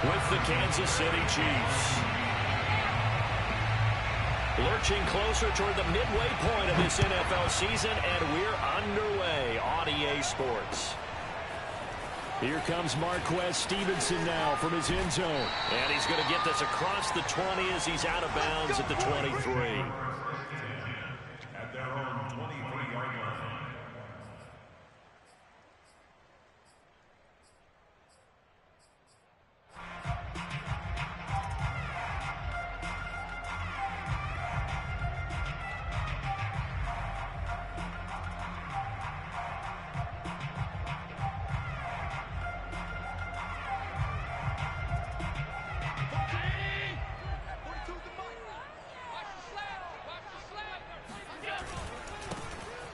with the Kansas City Chiefs. Lurching closer toward the midway point of this NFL season, and we're underway on EA Sports. Here comes Marquez Stevenson now from his end zone. And he's going to get this across the 20 as he's out of bounds at the 23. At their own 23-yard line.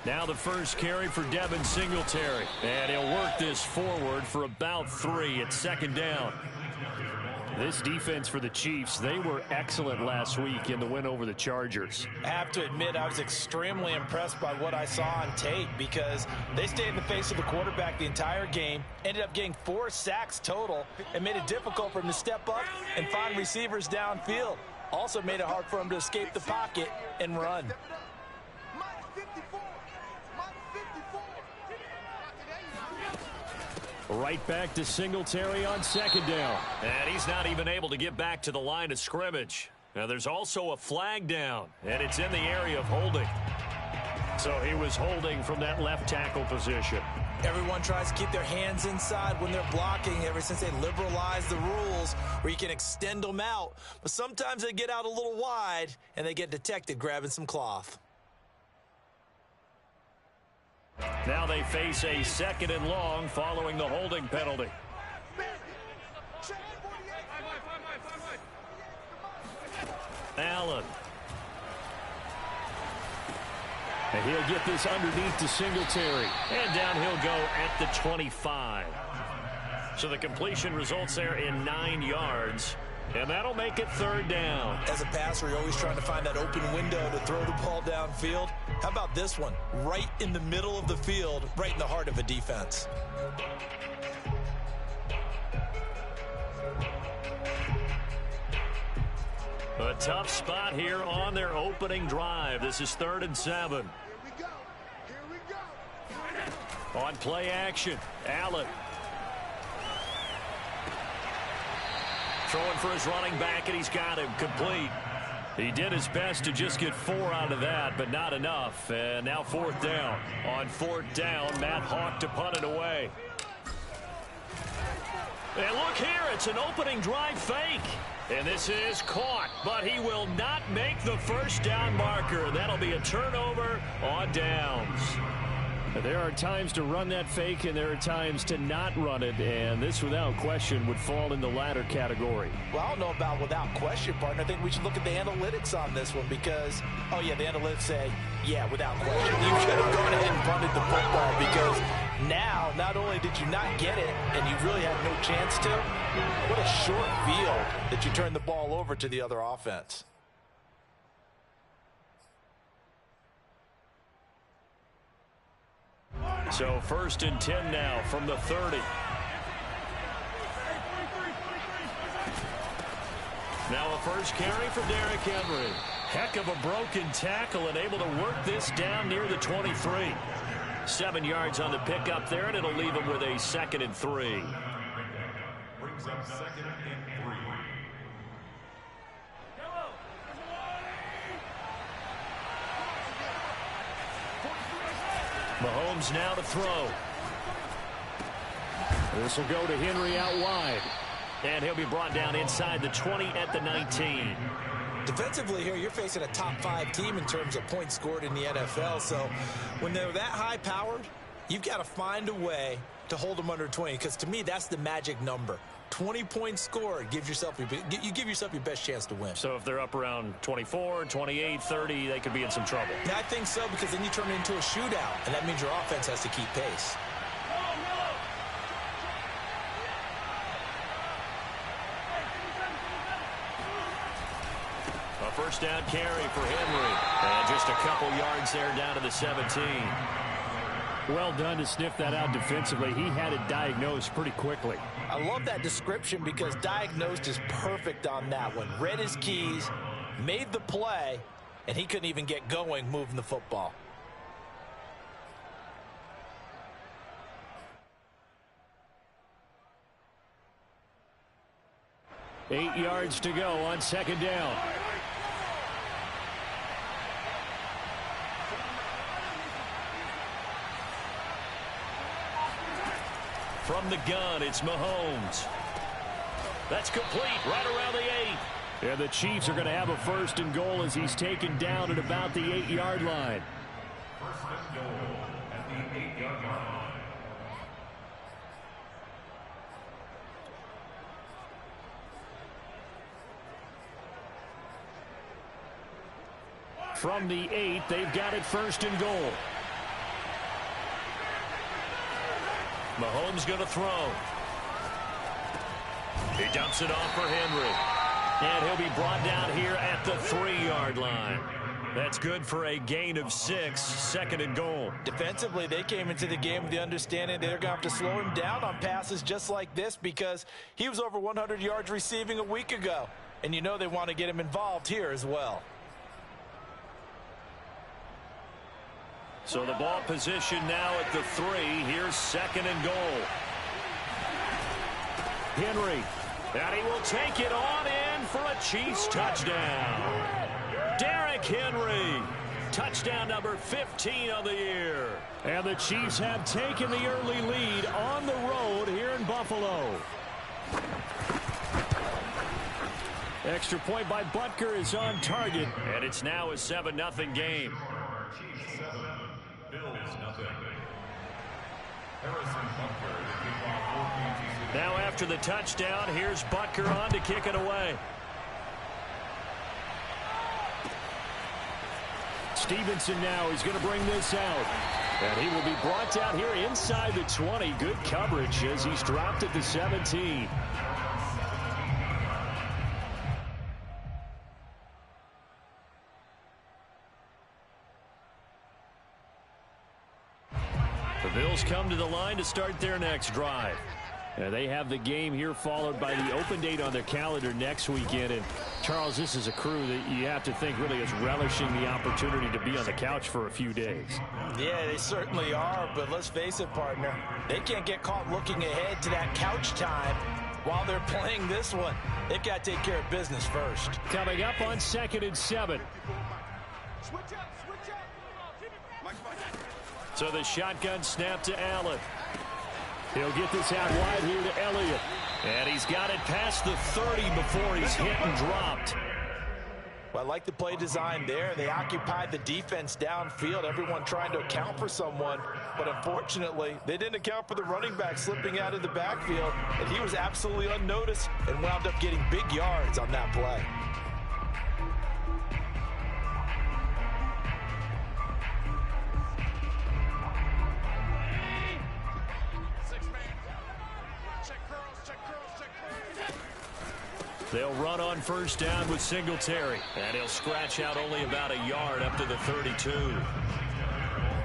Now the first carry for Devin Singletary. And he'll work this forward for about 3 at second down. This defense for the Chiefs, they were excellent last week in the win over the Chargers. I have to admit, I was extremely impressed by what I saw on tape because they stayed in the face of the quarterback the entire game, ended up getting 4 sacks total, and made it difficult for him to step up and find receivers downfield. Also made it hard for him to escape the pocket and run. Right back to Singletary on second down. And he's not even able to get back to the line of scrimmage. Now there's also a flag down, and it's in the area of holding. So he was holding from that left tackle position. Everyone tries to keep their hands inside when they're blocking ever since they liberalized the rules where you can extend them out. But sometimes they get out a little wide, and they get detected grabbing some cloth. Now they face a second and long following the holding penalty. Allen. And he'll get this underneath to Singletary. And down he'll go at the 25. So the completion results there in 9 yards. And that'll make it third down. As a passer, you're always trying to find that open window to throw the ball downfield. How about this one? Right in the middle of the field, right in the heart of a defense. A tough spot here on their opening drive. This is 3rd and 7. Here we go. On play action, Allen. Throwing for his running back, and he's got him complete. He did his best to just get 4 out of that, but not enough. And now 4th down. On 4th down, Matt Hawk to punt it away. And look here, it's an opening drive fake. And this is caught, but he will not make the first down marker. That'll be a turnover on downs. There are times to run that fake, and there are times to not run it, and this, without question, would fall in the latter category. Well, I don't know about without question, partner. I think we should look at the analytics on this one because, oh, yeah, the analytics say, yeah, without question. You should have gone ahead and punted the football because now, not only did you not get it, and you really had no chance to, what a short field that you turned the ball over to the other offense. So 1st and 10 now from the 30. Now a first carry for Derrick Henry. Heck of a broken tackle and able to work this down near the 23. 7 yards on the pickup there, and it'll leave him with a 2nd and 3. Brings up 2nd and 3. Mahomes now to throw. This will go to Henry out wide. And he'll be brought down inside the 20 at the 19. Defensively here, you're facing a top 5 team in terms of points scored in the NFL. So when they're that high-powered, you've got to find a way to hold them under 20. Because to me, that's the magic number. 20 points scored gives yourself you give yourself your best chance to win. So if they're up around 24, 28, 30, they could be in some trouble. Yeah, I think so, because then you turn it into a shootout, and that means your offense has to keep pace. A first down carry for Henry. And just a couple yards there down to the 17. Well done to sniff that out defensively. He had it diagnosed pretty quickly. I love that description because diagnosed is perfect on that one. Read his keys, made the play, and he couldn't even get going moving the football. Eight yards to go on second down. From the gun, it's Mahomes. That's complete right around the 8. And the Chiefs are going to have a first and goal as he's taken down at about the 8-yard line. First and goal at the 8-yard line. From the 8, they've got it first and goal. Mahomes going to throw. He dumps it off for Henry. And he'll be brought down here at the 3-yard line. That's good for a gain of 6, second and goal. Defensively, they came into the game with the understanding they're going to have to slow him down on passes just like this because he was over 100 yards receiving a week ago. And you know they want to get him involved here as well. So the ball position now at the 3. Here's second and goal. Henry. And he will take it on in for a Chiefs touchdown. Derrick Henry. Touchdown number 15 of the year. And the Chiefs have taken the early lead on the road here in Buffalo. Extra point by Butker is on target. And it's now a 7-0 game. Chiefs 7, Bills nothing. Harrison Butker to kick off 14. Now after the touchdown, here's Butker on to kick it away. Stevenson now is going to bring this out. And he will be brought down here inside the 20. Good coverage as he's dropped at the 17. The Bills come to the line to start their next drive. They have the game here followed by the open date on their calendar next weekend. And Charles, this is a crew that you have to think really is relishing the opportunity to be on the couch for a few days. Yeah, they certainly are, but let's face it, partner. They can't get caught looking ahead to that couch time while they're playing this one. They've got to take care of business first. Coming up on 2nd and 7. Switch up, switch up. So the shotgun snap to Allen. He'll get this out wide here to Elliott. And he's got it past the 30 before he's hit and dropped. Well, I like the play design there. They occupied the defense downfield, everyone trying to account for someone. But unfortunately, they didn't account for the running back slipping out of the backfield. And he was absolutely unnoticed and wound up getting big yards on that play. They'll run on first down with Singletary. And he'll scratch out only about a yard up to the 32.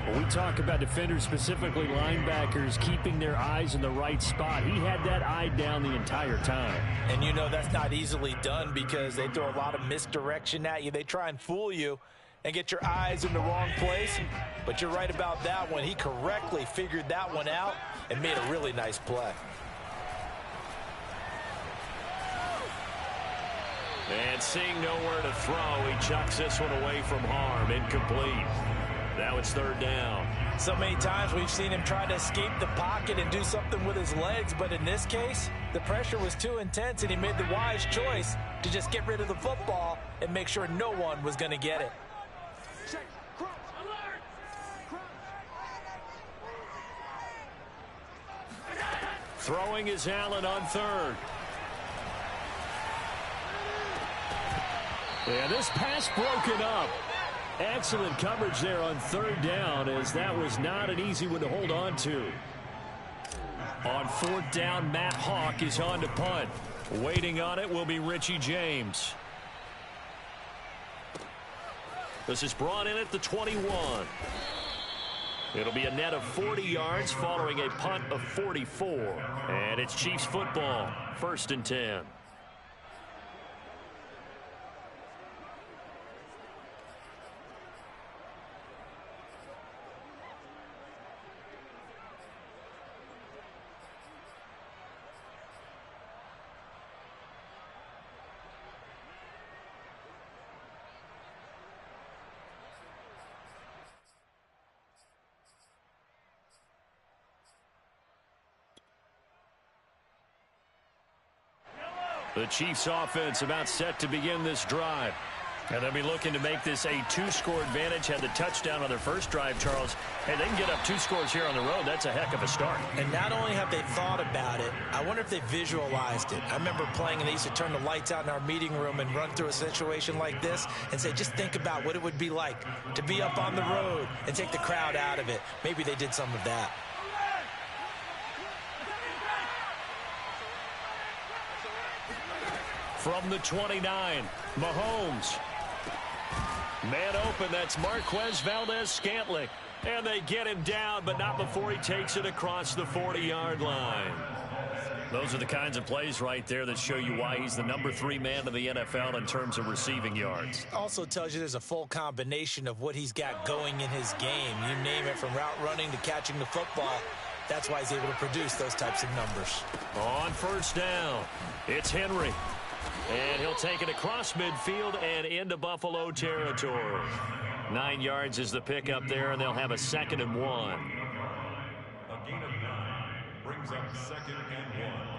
When we talk about defenders, specifically linebackers, keeping their eyes in the right spot, he had that eye down the entire time. And you know that's not easily done because they throw a lot of misdirection at you. They try and fool you and get your eyes in the wrong place. But you're right about that one. He correctly figured that one out and made a really nice play. And seeing nowhere to throw, he chucks this one away from harm. Incomplete. Now it's third down. So many times we've seen him try to escape the pocket and do something with his legs, but in this case, the pressure was too intense and he made the wise choice to just get rid of the football and make sure no one was going to get it. Throwing is Allen on third. And this pass broken up. Excellent coverage there on third down, as that was not an easy one to hold on to. On fourth down, Matt Hawk is on to punt. Waiting on it will be Richie James. This is brought in at the 21. It'll be a net of 40 yards following a punt of 44. And it's Chiefs football, 1st and 10. The Chiefs offense about set to begin this drive. And they'll be looking to make this a 2-score advantage. Had the touchdown on their first drive, Charles. Hey, they can get up 2 scores here on the road. That's a heck of a start. And not only have they thought about it, I wonder if they visualized it. I remember playing and they used to turn the lights out in our meeting room and run through a situation like this and say, just think about what it would be like to be up on the road and take the crowd out of it. Maybe they did some of that. From the 29, Mahomes. Man open, that's Marquez Valdez-Scantling. And they get him down, but not before he takes it across the 40-yard line. Those are the kinds of plays right there that show you why he's the number 3 man in the NFL in terms of receiving yards. Also tells you there's a full combination of what he's got going in his game. You name it, from route running to catching the football. That's why he's able to produce those types of numbers. On 1st down, it's Henry. And he'll take it across midfield and into Buffalo territory. 9 yards is the pickup there, and they'll have a 2nd and 1. A gain of 9 brings up 2nd and 1.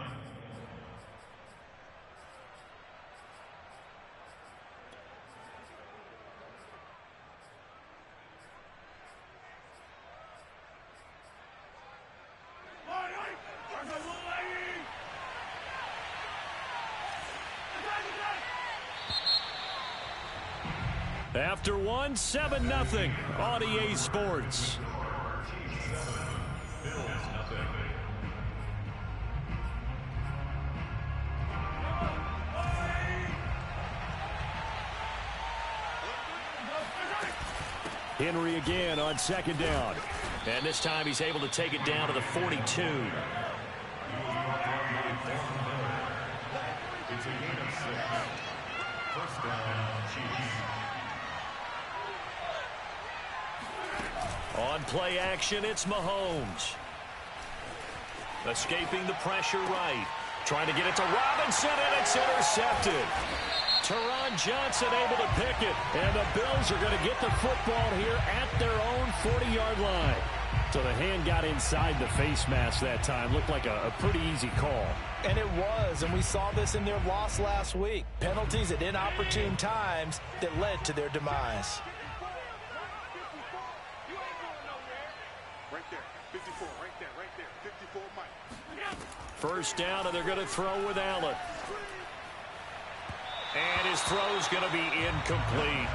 After 1, 7-0 on EA Sports. Henry again on 2nd down. And this time he's able to take it down to the 42. It's a gain of 6. 1st down, Chiefs. On play action, it's Mahomes. Escaping the pressure right. Trying to get it to Robinson, and it's intercepted. Teron Johnson able to pick it. And the Bills are going to get the football here at their own 40-yard line. So the hand got inside the face mask that time. Looked like a pretty easy call. And it was, and we saw this in their loss last week. Penalties at inopportune times that led to their demise. Right there, 54, right there, 54, Mike. 1st down, and they're going to throw with Allen. And his throw's going to be incomplete.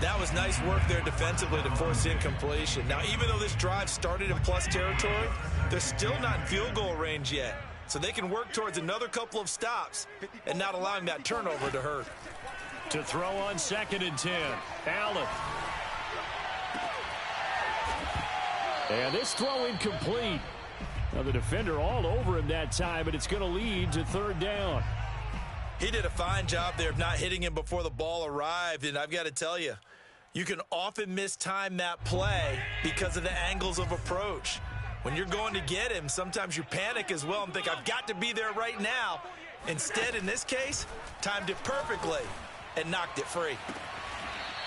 That was nice work there defensively to force incompletion. Now, even though this drive started in plus territory, they're still not in field goal range yet. So they can work towards another couple of stops and not allowing that turnover to hurt. To throw on 2nd and 10, Allen. And this throw incomplete. Now the defender all over him that time, but it's going to lead to 3rd down. He did a fine job there of not hitting him before the ball arrived, and I've got to tell you, you can often mistime that play because of the angles of approach. When you're going to get him, sometimes you panic as well and think, I've got to be there right now. Instead, in this case, timed it perfectly and knocked it free.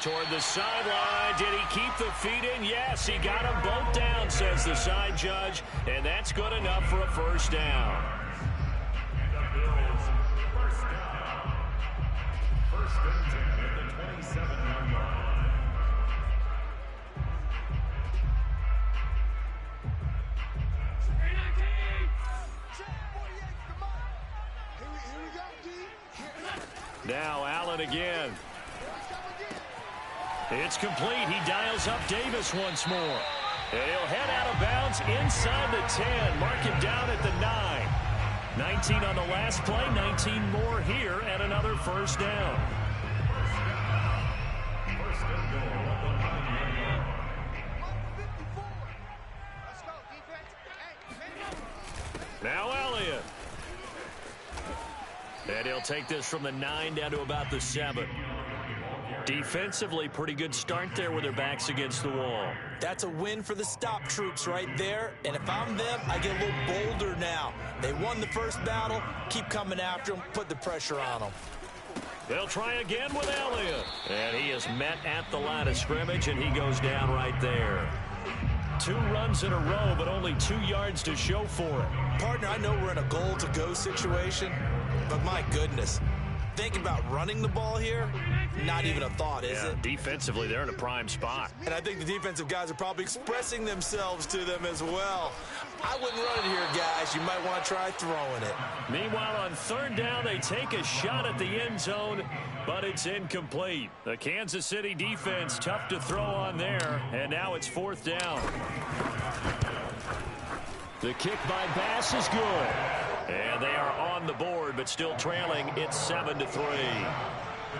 Toward the sideline. Did he keep the feet in? Yes, he got them both down, says the side judge. And that's good enough for a 1st down. And the Bills, 1st down. 1st and 10 at the 27-yard line. Now Allen again. It's complete. He dials up Davis once more. And he'll head out of bounds inside the 10. Mark him down at the 9. 19 on the last play. 19 more here and another 1st down. First and goal at the 9-yard line. Now Elliott. And he'll take this from the 9 down to about the 7. Defensively, pretty good start there with their backs against the wall. That's a win for the stop troops right there. And if I'm them, I get a little bolder now. They won the first battle. Keep coming after them. Put the pressure on them. They'll try again with Elliott. And he is met at the line of scrimmage, and he goes down right there. 2 runs in a row, but only 2 yards to show for it. Partner, I know we're in a goal-to-go situation, but my goodness. Think about running the ball here, not even a thought, is it? Defensively, they're in a prime spot. And I think the defensive guys are probably expressing themselves to them as well. I wouldn't run it here, guys. You might want to try throwing it. Meanwhile, on 3rd down, they take a shot at the end zone, but it's incomplete. The Kansas City defense, tough to throw on there, and now it's 4th down. The kick by Bass is good. And they are on the board, but still trailing. It's 7-3.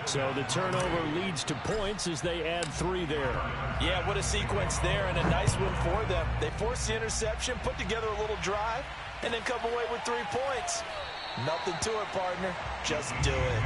So the turnover leads to points as they add 3 there. Yeah, what a sequence there, and a nice win for them. They forced the interception, put together a little drive, and then come away with 3 points. Nothing to it, partner. Just do it.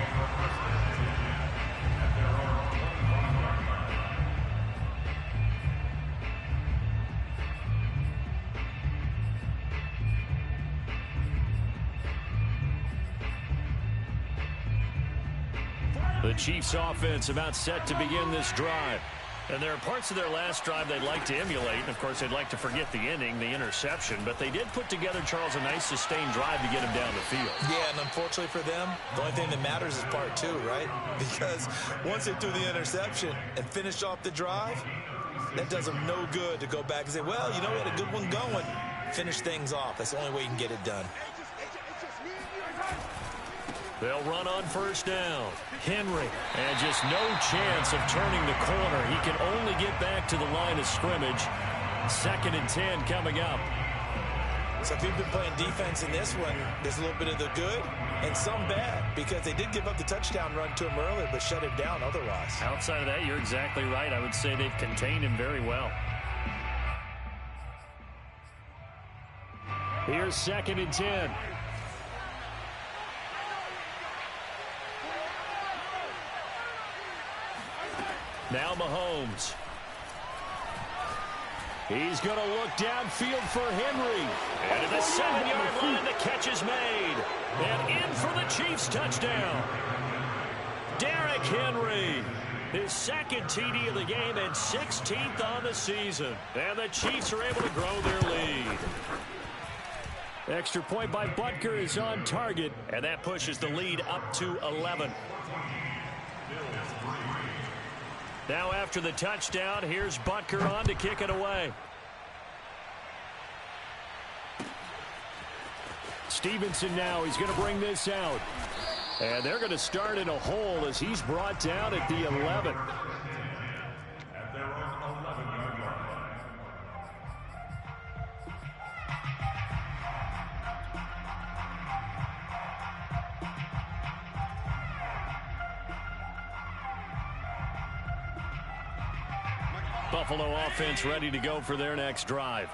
The Chiefs offense about set to begin this drive. And there are parts of their last drive they'd like to emulate. And, of course, they'd like to forget the inning, the interception. But they did put together, Charles, a nice sustained drive to get him down the field. Yeah, and unfortunately for them, the only thing that matters is part 2, right? Because once they threw the interception and finished off the drive, that does them no good to go back and say, well, you know, we had a good one going. Finish things off. That's the only way you can get it done. They'll run on 1st down. Henry, and just no chance of turning the corner. He can only get back to the line of scrimmage. 2nd and 10 coming up. So if you've been playing defense in this one, there's a little bit of the good and some bad, because they did give up the touchdown run to him earlier, but shut it down otherwise. Outside of that, you're exactly right. I would say they've contained him very well. Here's 2nd and 10. Now Mahomes. He's going to look downfield for Henry. And at the 7-yard line, the catch is made. And in for the Chiefs touchdown. Derrick Henry. His 2nd TD of the game and 16th on the season. And the Chiefs are able to grow their lead. Extra point by Butker is on target. And that pushes the lead up to 11. Now after the touchdown, here's Butker on to kick it away. Stevenson now, he's going to bring this out. And they're going to start in a hole as he's brought down at the 11. At their own 11-yard line. Buffalo offense ready to go for their next drive.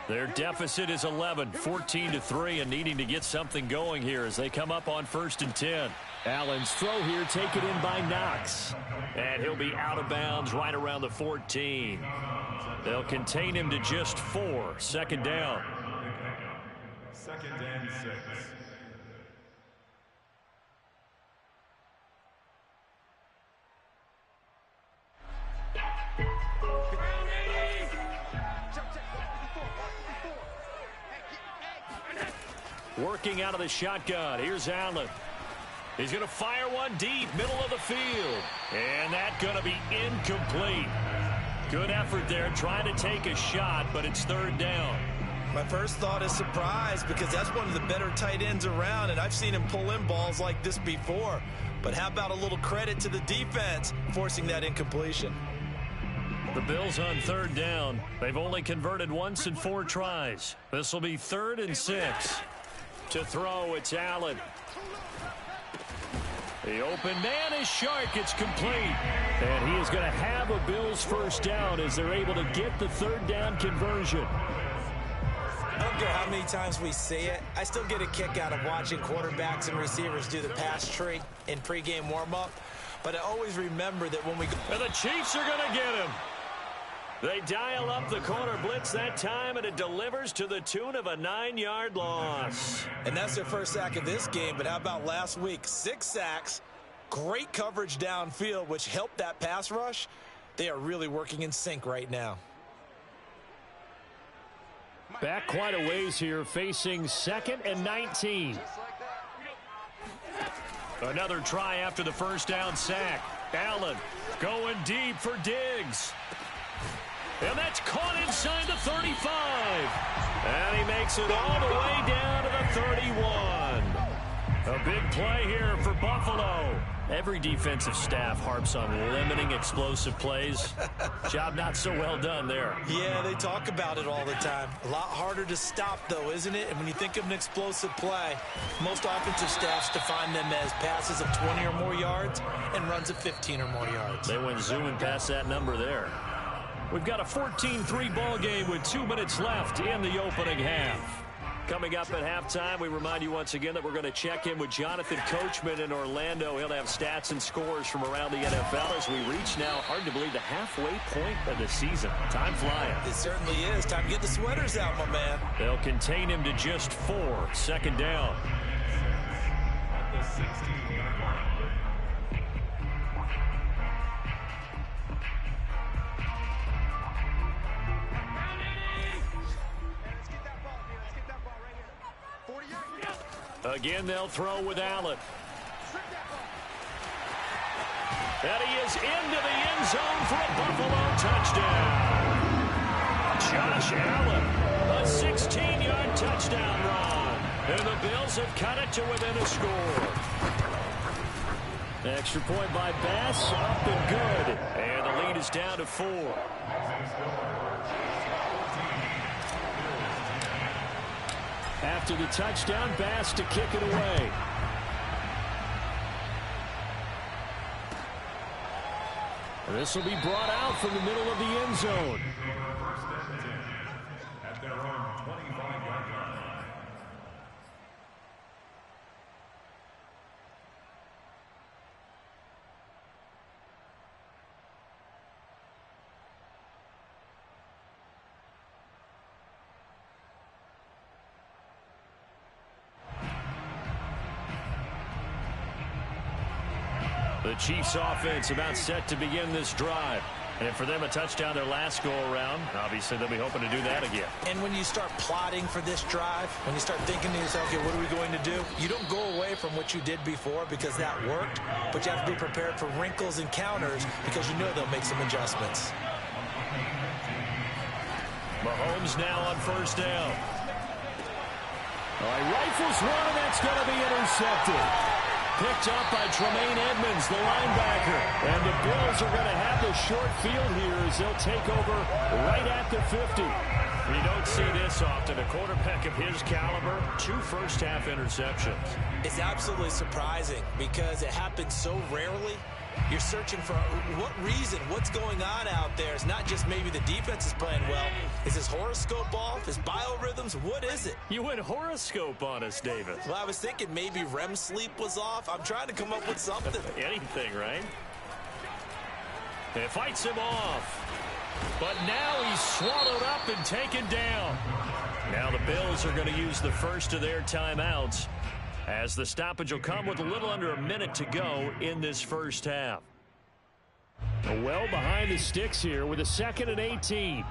Their deficit is 11, 14-3, and needing to get something going here as they come up on 1st and 10. Allen's throw here taken in by Knox. And he'll be out of bounds right around the 14. They'll contain him to just 4. 2nd down. 2nd and 6. Working out of the shotgun. Here's Allen. He's going to fire one deep, middle of the field. And that's going to be incomplete. Good effort there, trying to take a shot, but it's 3rd down. My first thought is surprise, because that's one of the better tight ends around, and I've seen him pull in balls like this before. But how about a little credit to the defense forcing that incompletion? The Bills on 3rd down. They've only converted once in 4 tries. This will be 3rd and 6. To throw, it's Allen. The open man is Shark. It's complete. And he is going to have a Bills 1st down as they're able to get the 3rd down conversion. I don't don't care how many times we see it, I still get a kick out of watching quarterbacks and receivers do the pass tree in pregame warm-up. But I always remember that when we go... And the Chiefs are going to get him. They dial up the corner blitz that time, and it delivers to the tune of a 9-yard loss. And that's their first sack of this game, but how about last week? 6 sacks, great coverage downfield, which helped that pass rush. They are really working in sync right now. Back quite a ways here, facing 2nd and 19. Another try after the first down sack. Allen going deep for Diggs. And that's caught inside the 35. And he makes it all the way down to the 31. A big play here for Buffalo. Every defensive staff harps on limiting explosive plays. Job not so well done there. Yeah, they talk about it all the time. A lot harder to stop, though, isn't it? And when you think of an explosive play, most offensive staffs define them as passes of 20 or more yards and runs of 15 or more yards. They went zooming past that number there. We've got a 14-3 ball game with 2 minutes left in the opening half. Coming up at halftime, we remind you once again that we're going to check in with Jonathan Coachman in Orlando. He'll have stats and scores from around the NFL as we reach now, hard to believe, the halfway point of the season. Time flying. It certainly is. Time to get the sweaters out, my man. They'll contain him to just 4. 2nd down. At the 16-yard line. Again, they'll throw with Allen. And he is into the end zone for a Buffalo touchdown. Josh Allen, a 16-yard touchdown run. And the Bills have cut it to within a score. Extra point by Bass, up and good. And the lead is down to 4. After the touchdown, Bass to kick it away. This will be brought out from the middle of the end zone. First and 10 at their own 25-yard line. The Chiefs offense about set to begin this drive. And for them, a touchdown their last go-around. Obviously, they'll be hoping to do that again. And when you start plotting for this drive, when you start thinking to yourself, okay, what are we going to do? You don't go away from what you did before because that worked, but you have to be prepared for wrinkles and counters because you know they'll make some adjustments. Mahomes now on first down. All right, rifles one, and that's going to be intercepted. Picked up by Tremaine Edmonds, the linebacker. And the Bills are going to have the short field here as they'll take over right at the 50. You don't see this often. A quarterback of his caliber, 2 first-half interceptions. It's absolutely surprising because it happens so rarely. You're searching for what reason, what's going on out there. It's not just maybe the defense is playing well. Is his horoscope off? His biorhythms? What is it? You went horoscope on us, David. Well, I was thinking maybe REM sleep was off. I'm trying to come up with something. Anything, right? It fights him off. But now he's swallowed up and taken down. Now the Bills are going to use the first of their timeouts, as the stoppage will come with a little under a minute to go in this first half. Well behind the sticks here with a 2nd and 18.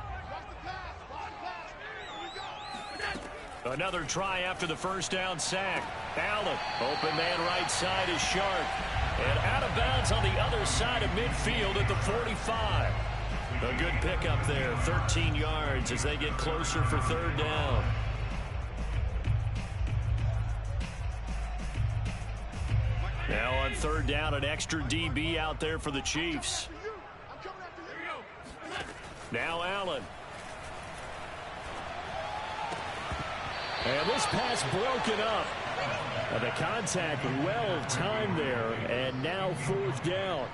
Another try after the first down sack. Allen, open man right side is Sharp. And out of bounds on the other side of midfield at the 45. A good pickup there, 13 yards as they get closer for 3rd down. Now on 3rd down, an extra DB out there for the Chiefs. Now Allen. And this pass broken up. And the contact well timed there, and now 4th down.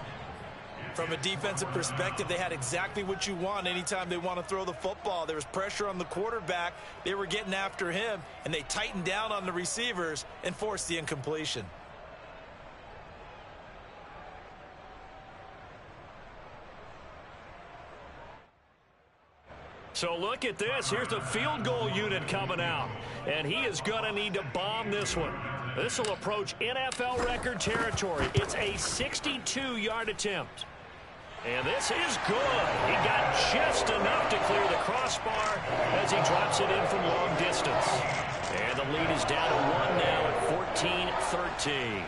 From a defensive perspective, they had exactly what you want anytime they want to throw the football. There was pressure on the quarterback. They were getting after him, and they tightened down on the receivers and forced the incompletion. So look at this. Here's the field goal unit coming out. And he is going to need to bomb this one. This will approach NFL record territory. It's a 62-yard attempt. And this is good. He got just enough to clear the crossbar as he drops it in from long distance. And the lead is down to 1 now at 14-13.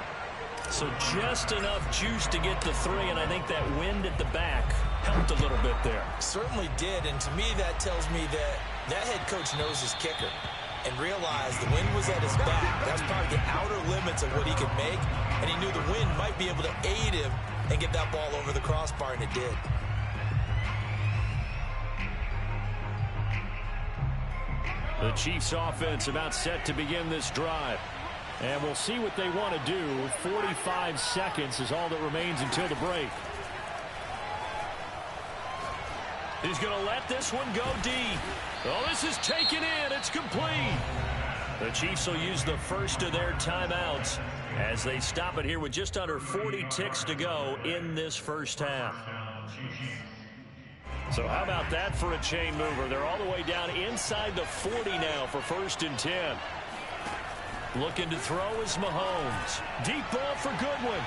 So just enough juice to get the 3, and I think that wind at the back helped a little bit there. Certainly did, and to me that tells me that that head coach knows his kicker and realized the wind was at his back. That's probably the outer limits of what he could make, and he knew the wind might be able to aid him and get that ball over the crossbar, and it did. The Chiefs offense about set to begin this drive. And we'll see what they want to do. 45 seconds is all that remains until the break. He's going to let this one go deep. Oh, this is taken in. It's complete. The Chiefs will use the first of their timeouts as they stop it here with just under 40 ticks to go in this first half. So how about that for a chain mover? They're all the way down inside the 40 now for 1st and 10. Looking to throw is Mahomes. Deep ball for Goodwin.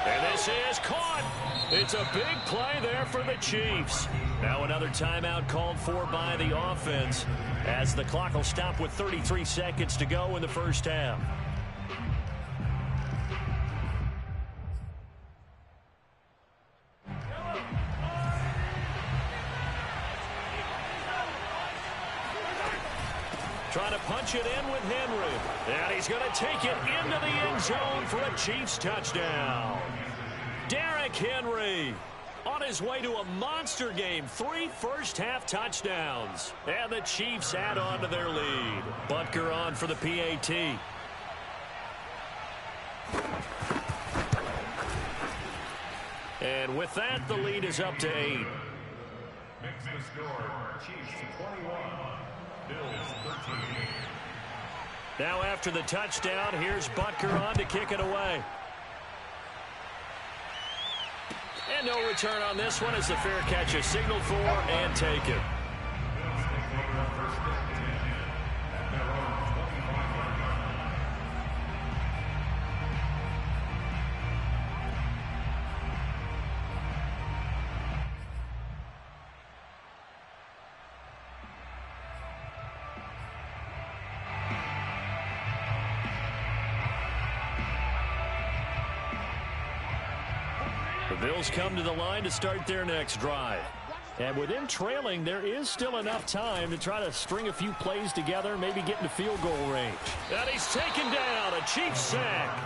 And this is caught. It's a big play there for the Chiefs. Now another timeout called for by the offense as the clock will stop with 33 seconds to go in the first half. Trying to punch it in with Henry. And he's going to take it into the end zone for a Chiefs touchdown. Derrick Henry on his way to a monster game. 3 first-half touchdowns. And the Chiefs add on to their lead. Butker on for the PAT. And with that, the lead is up to 8. Makes the score. Chiefs 21. Bills 13. Now after the touchdown, here's Butker on to kick it away. And no return on this one as the fair catch is signaled for and taken. Bills take over on 1st and 10 at their own 25-yard line. The Bills come to the line to start their next drive. And with them trailing, there is still enough time to try to string a few plays together, maybe get into field goal range. And he's taken down, a Chiefs sack.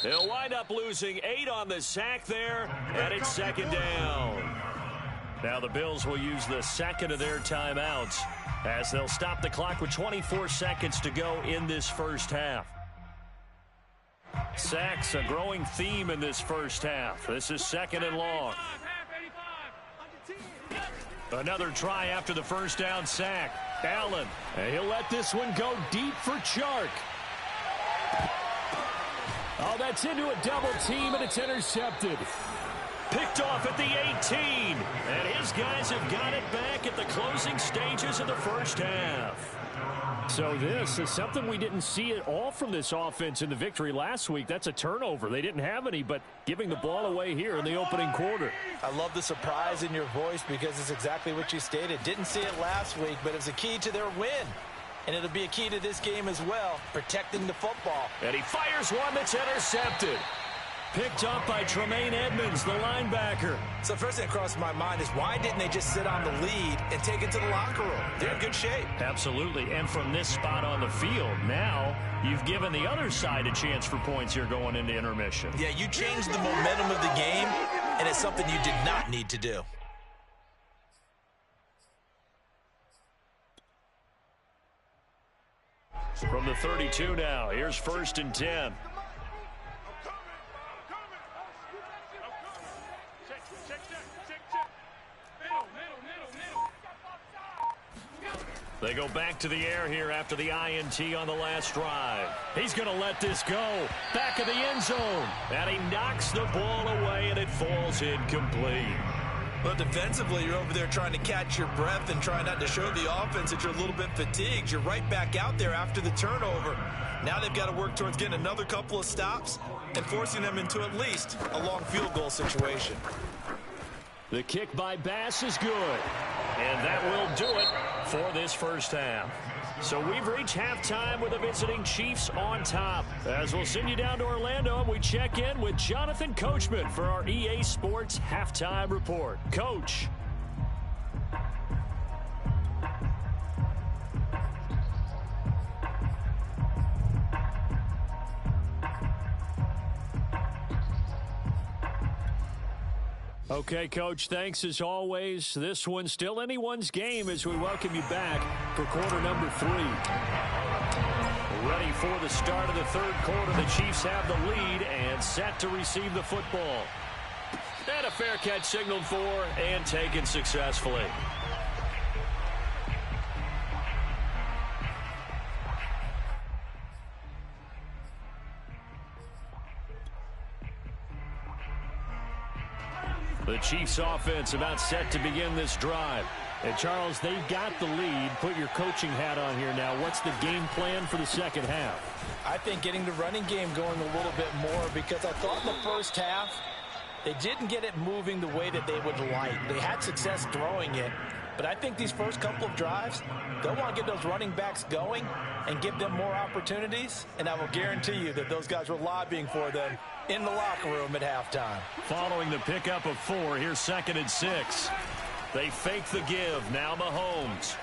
They'll wind up losing 8 on the sack there, and it's 2nd down. Now the Bills will use the second of their timeouts as they'll stop the clock with 24 seconds to go in this first half. Sacks, a growing theme in this first half. This is 2nd and long. Another try after the first down sack. Allen, and he'll let this one go deep for Chark. Oh, that's into a double team, and it's intercepted. Picked off at the 18. And his guys have got it back at the closing stages of the first half. So this is something we didn't see at all from this offense in the victory last week. That's a turnover. They didn't have any, but giving the ball away here in the opening quarter. I love the surprise in your voice because it's exactly what you stated. Didn't see it last week, but it's a key to their win. And it'll be a key to this game as well, protecting the football. And he fires one that's intercepted. Picked up by Tremaine Edmonds, the linebacker. So first thing that crosses my mind is why didn't they just sit on the lead and take it to the locker room? They're in good shape. Absolutely. And from this spot on the field, now you've given the other side a chance for points here going into intermission. Yeah, you changed the momentum of the game, and it's something you did not need to do. From the 32 now, here's 1st and 10. They go back to the air here after the INT on the last drive. He's going to let this go. Back of the end zone. And he knocks the ball away, and it falls incomplete. Well, defensively, you're over there trying to catch your breath and try not to show the offense that you're a little bit fatigued. You're right back out there after the turnover. Now they've got to work towards getting another couple of stops and forcing them into at least a long field goal situation. The kick by Bass is good. And that will do it for this first half. So we've reached halftime with the visiting Chiefs on top. As we'll send you down to Orlando, and we check in with Jonathan Coachman for our EA Sports Halftime Report. Coach. Okay, Coach, thanks as always. This one's still anyone's game as we welcome you back for quarter number 3. Ready for the start of the third quarter. The Chiefs have the lead and set to receive the football. And a fair catch signaled for and taken successfully. The Chiefs offense about set to begin this drive. And Charles, they've got the lead. Put your coaching hat on here now. What's the game plan for the second half? I think getting the running game going a little bit more, because I thought in the first half they didn't get it moving the way that they would like. They had success throwing it, but I think these first couple of drives, they'll want to get those running backs going and give them more opportunities, and I will guarantee you that those guys were lobbying for them in the locker room at halftime. Following the pickup of 4, here's 2nd and 6. They fake the give. Now Mahomes.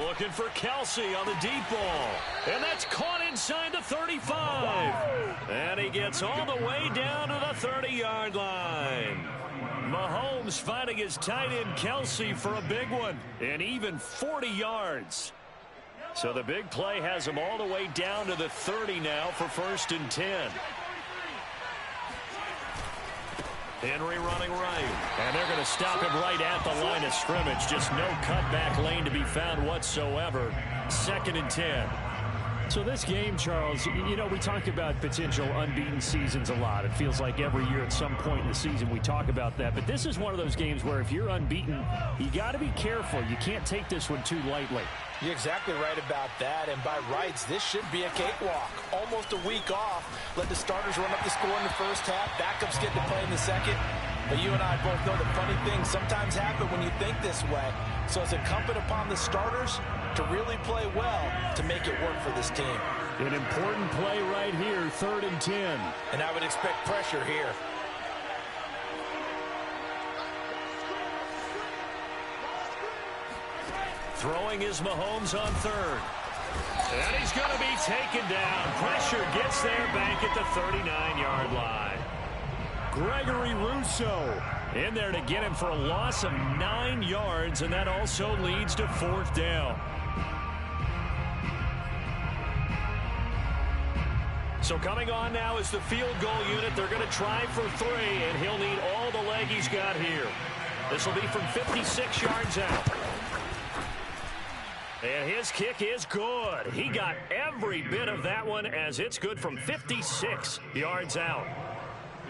Looking for Kelsey on the deep ball. And that's caught inside the 35. And he gets all the way down to the 30-yard line. Mahomes finding his tight end Kelsey for a big one. And even 40 yards. So the big play has him all the way down to the 30 now for 1st and 10. Henry running right. And they're going to stop him right at the line of scrimmage. Just no cutback lane to be found whatsoever. 2nd and 10. So this game, Charles, you know, we talk about potential unbeaten seasons a lot. It feels like every year at some point in the season we talk about that. But this is one of those games where if you're unbeaten, you got to be careful. You can't take this one too lightly. You're exactly right about that, and by rights, this should be a cakewalk. Almost a week off. Let the starters run up the score in the first half. Backups get to play in the second. But you and I both know that funny things sometimes happen when you think this way. So it's incumbent upon the starters to really play well to make it work for this team. An important play right here, 3rd and 10. And I would expect pressure here. Throwing is Mahomes on 3rd. And he's going to be taken down. Pressure gets there back at the 39-yard line. Gregory Rousseau in there to get him for a loss of 9 yards, and that also leads to 4th down. So coming on now is the field goal unit. They're going to try for 3, and he'll need all the leg he's got here. This will be from 56 yards out. And his kick is good. He got every bit of that one as it's good from 56 yards out.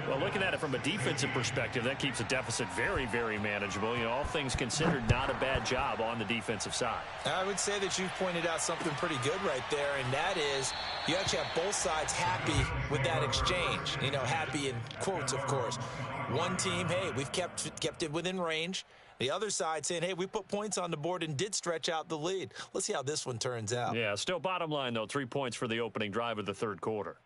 Well, looking at it from a defensive perspective, that keeps the deficit very, very manageable. You know, all things considered, not a bad job on the defensive side. I would say that you've pointed out something pretty good right there, and that is you actually have both sides happy with that exchange. You know, happy in quotes, of course. One team, hey, we've kept it within range. The other side saying, hey, we put points on the board and did stretch out the lead. Let's see how this one turns out. Yeah, still bottom line, though, 3 points for the opening drive of the third quarter.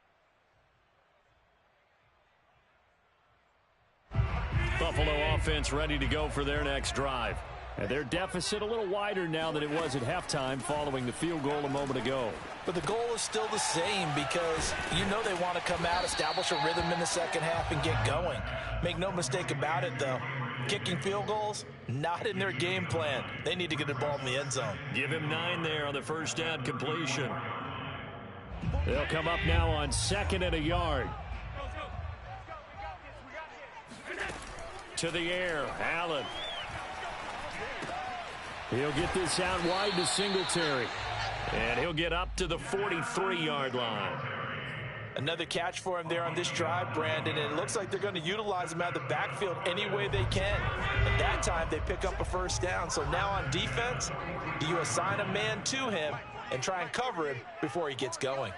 Buffalo offense ready to go for their next drive. And their deficit a little wider now than it was at halftime following the field goal a moment ago. But the goal is still the same because you know they want to come out, establish a rhythm in the second half, and get going. Make no mistake about it, though. Kicking field goals, not in their game plan. They need to get the ball in the end zone. Give him 9 there on the first down completion. They'll come up now on 2nd and a yard. To the air, Allen. He'll get this out wide to Singletary. And he'll get up to the 43-yard line. Another catch for him there on this drive, Brandon, and it looks like they're going to utilize him out of the backfield any way they can. At that time, they pick up a first down. So now on defense, do you assign a man to him and try and cover him before he gets going?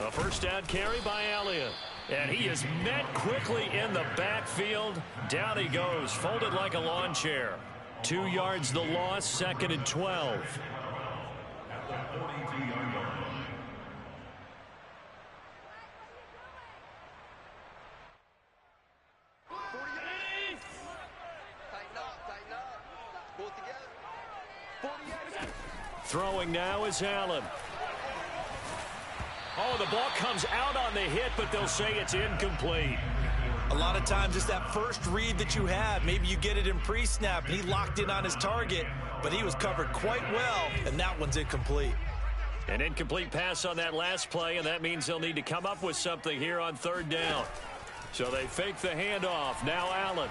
A first down carry by Elliott. And he is met quickly in the backfield. Down he goes, folded like a lawn chair. 2 yards the loss, 2nd and 12. At the 42-yard line. Throwing now is Allen. Oh, the ball comes out on the hit, but they'll say it's incomplete. A lot of times it's that first read that you have. Maybe you get it in pre-snap, and he locked in on his target, but he was covered quite well, and that one's incomplete. An incomplete pass on that last play, and that means they'll need to come up with something here on 3rd down. So they fake the handoff. Now Allen.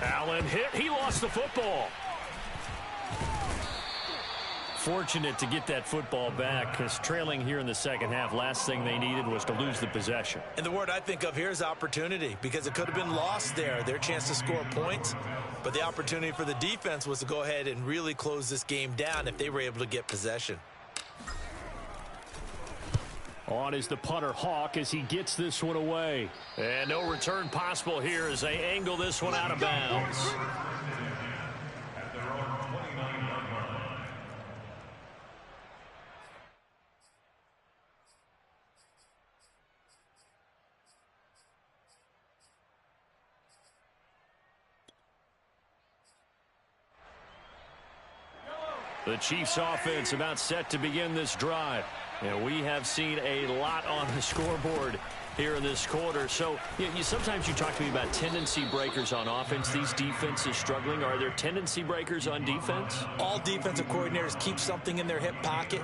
Allen hit. He lost the football. Fortunate to get that football back, because trailing here in the second half, last thing they needed was to lose the possession. And the word I think of here is opportunity, because it could have been lost there, their chance to score points. But the opportunity for the defense was to go ahead and really close this game down if they were able to get possession. On is the punter Hawk as he gets this one away. And no return possible here as they angle this one out of bounds. At their own 29-yard line. The Chiefs offense about set to begin this drive. And we have seen a lot on the scoreboard here in this quarter. So sometimes you talk to me about tendency breakers on offense. These defenses struggling. Are there tendency breakers on defense? All defensive coordinators keep something in their hip pocket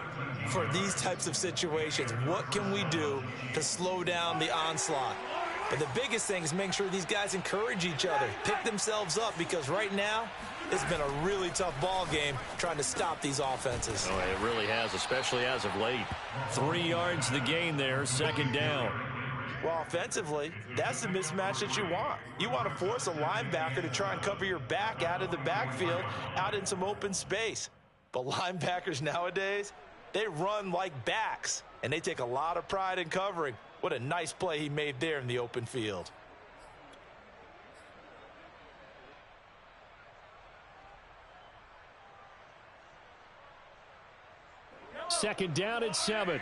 for these types of situations. What can we do to slow down the onslaught? But the biggest thing is making sure these guys encourage each other, pick themselves up, because right now it's been a really tough ball game trying to stop these offenses. Oh, it really has, especially as of late. 3 yards the gain there, 2nd down. Well, offensively, that's the mismatch that you want. You want to force a linebacker to try and cover your back out of the backfield, out in some open space. But linebackers nowadays, they run like backs, and they take a lot of pride in covering. What a nice play he made there in the open field. Second down at 7.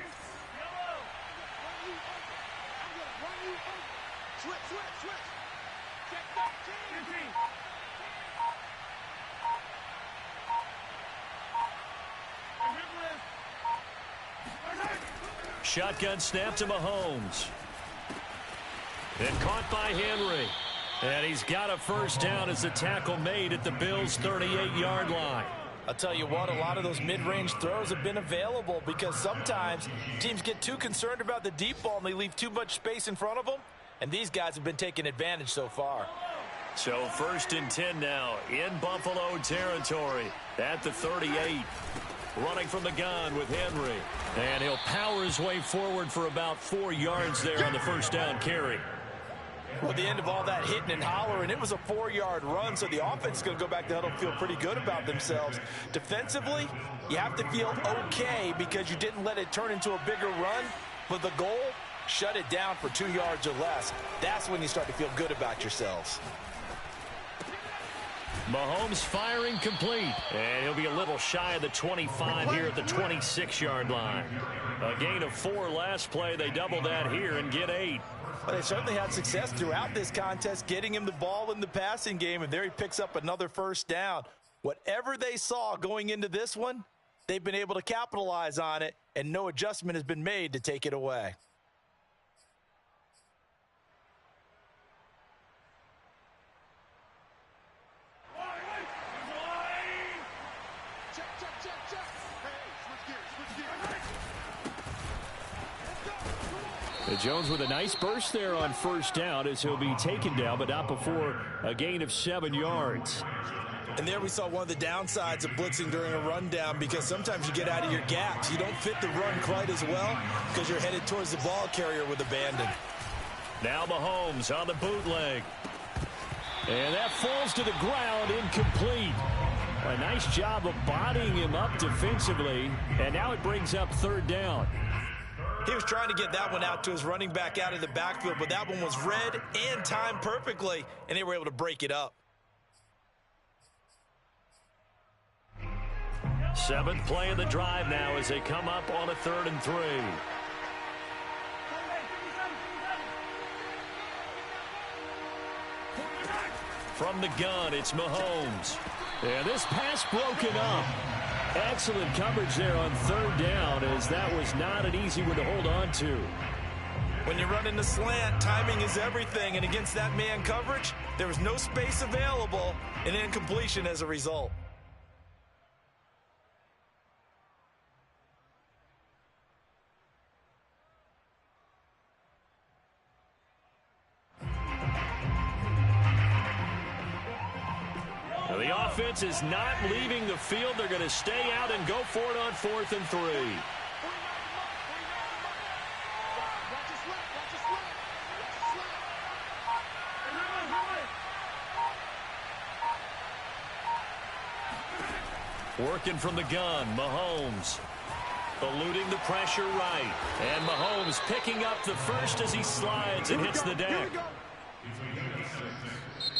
Shotgun snap to Mahomes. And caught by Henry. And he's got a first down as the tackle made at the Bills' 38-yard line. I'll tell you what, a lot of those mid-range throws have been available because sometimes teams get too concerned about the deep ball and they leave too much space in front of them. And these guys have been taking advantage so far. So 1st and 10 now in Buffalo territory at the 38. Running from the gun with Henry. And he'll power his way forward for about 4 yards there on the first down carry. Well, the end of all that hitting and hollering, it was a 4-yard run, so the offense is going to go back to huddle and feel pretty good about themselves. Defensively, you have to feel okay because you didn't let it turn into a bigger run. But the goal, shut it down for 2 yards or less. That's when you start to feel good about yourselves. Mahomes firing complete. And he'll be a little shy of the 25 here at the 26-yard line. A gain of 4 last play. They double that here and get 8. Well, they certainly had success throughout this contest, getting him the ball in the passing game, and there he picks up another first down. Whatever they saw going into this one, they've been able to capitalize on it, and no adjustment has been made to take it away. Jones with a nice burst there on first down as he'll be taken down, but not before a gain of 7 yards. And there we saw one of the downsides of blitzing during a rundown, because sometimes you get out of your gaps. You don't fit the run quite as well because you're headed towards the ball carrier with abandon. Now Mahomes on the bootleg. And that falls to the ground, incomplete. A nice job of bodying him up defensively, and now it brings up third down. He was trying to get that one out to his running back out of the backfield, but that one was read and timed perfectly, and they were able to break it up. 7th play of the drive now as they come up on a 3rd and 3. From the gun, it's Mahomes. And this pass broken up. Excellent coverage there on 3rd down, as that was not an easy one to hold on to. When you're running the slant, timing is everything, and against that man coverage, there was no space available, and incompletion as a result. The offense is not leaving the field. They're going to stay out and go for it on 4th and 3. Working from the gun, Mahomes. Eluding the pressure right. And Mahomes picking up the first as he slides and hits the deck.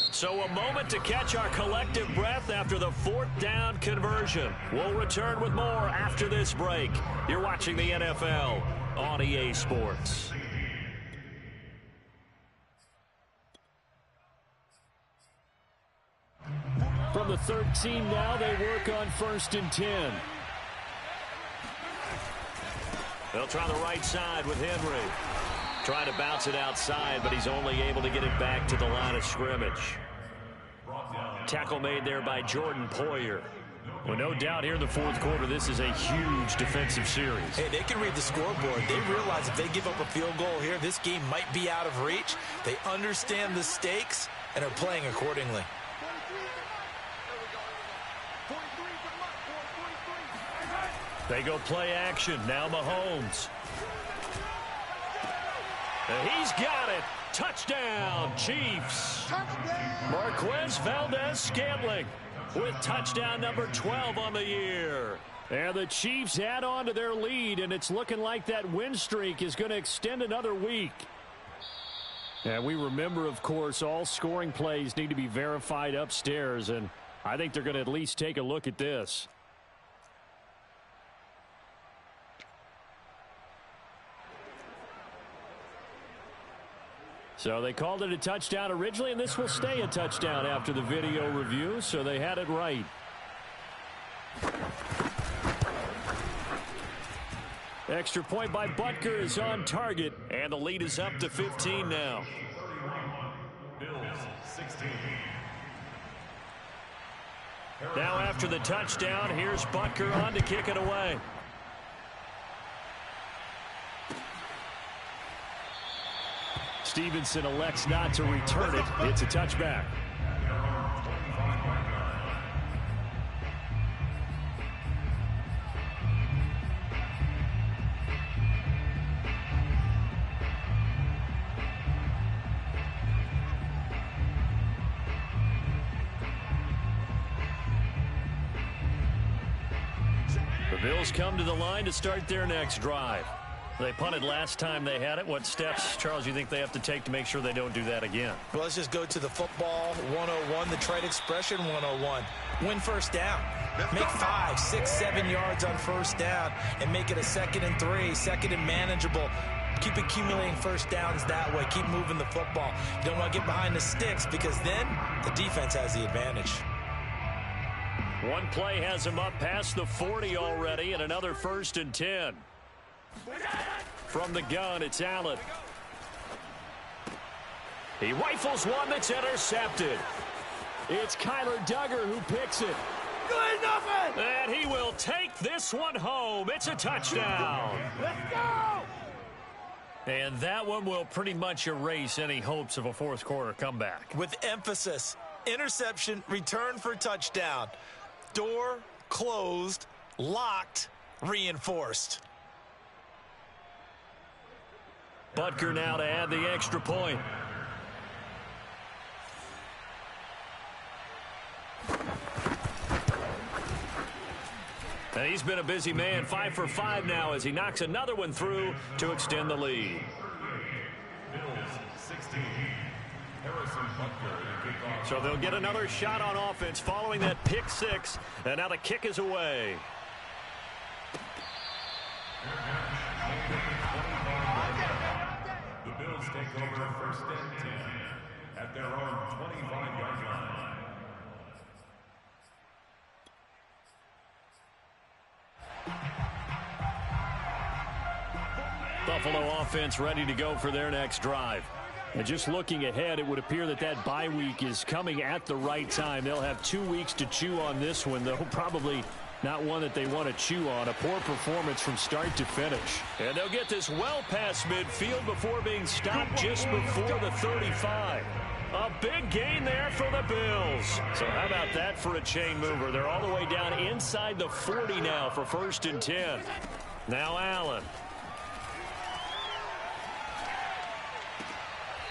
So a moment to catch our collective breath after the 4th down conversion. We'll return with more after this break. You're watching the NFL on EA Sports. From the 13 now, they work on 1st and 10. They'll try the right side with Henry. Trying to bounce it outside, but he's only able to get it back to the line of scrimmage. Tackle made there by Jordan Poyer. Well, no doubt here in the 4th quarter, this is a huge defensive series. Hey, they can read the scoreboard. They realize if they give up a field goal here, this game might be out of reach. They understand the stakes and are playing accordingly. They go play action. Now Mahomes. And he's got it. Touchdown, Chiefs. Marquez Valdez-Scantling with touchdown number 12 on the year. And the Chiefs add on to their lead, and it's looking like that win streak is going to extend another week. And we remember, of course, all scoring plays need to be verified upstairs, and I think they're going to at least take a look at this. So they called it a touchdown originally, and this will stay a touchdown after the video review, so they had it right. Extra point by Butker is on target, and the lead is up to 15 now. Bills 16. Now after the touchdown, here's Butker on to kick it away. Stevenson elects not to return it. It's a touchback. The Bills come to the line to start their next drive. They punted last time they had it. What steps, Charles, you think they have to take to make sure they don't do that again? Well, let's just go to the football 101, the trade expression 101. Win first down. Make 5, 6, 7 yards on first down and make it a 2nd and 3, 2nd and manageable. Keep accumulating first downs that way. Keep moving the football. You don't want to get behind the sticks because then the defense has the advantage. One play has him up past the 40 already, and another 1st and 10. From the gun, it's Allen. He rifles one that's intercepted. It's Kyler Duggar who picks it. Good enough. And he will take this one home. It's a touchdown. Let's go. And that one will pretty much erase any hopes of a 4th quarter comeback. With emphasis. interception, return for touchdown. Door closed, locked, reinforced. Butker now to add the extra point. And he's been a busy man, 5 for 5 now as he knocks another one through to extend the lead. Bills 16. Harrison Butker to kick off. So they'll get another shot on offense following that pick 6. And now the kick is away. The Bills take over first and 10 at their own 25-yard line. Buffalo offense ready to go for their next drive. And just looking ahead, it would appear that that bye week is coming at the right time. They'll have 2 weeks to chew on this one, though probably not one that they want to chew on. A poor performance from start to finish. And they'll get this well past midfield before being stopped just before the 35. A big gain there for the Bills. So how about that for a chain mover? They're all the way down inside the 40 now for 1st and 10. Now Allen.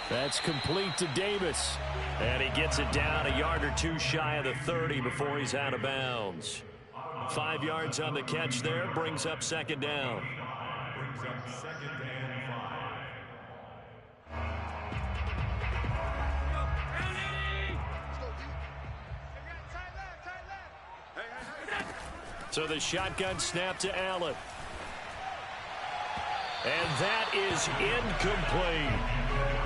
That's complete to Davis. And he gets it down a yard or 2 shy of the 30 before he's out of bounds. 5 yards on the catch there. Brings up 2nd down. Brings up 2nd and 5. So the shotgun snap to Allen. And that is incomplete.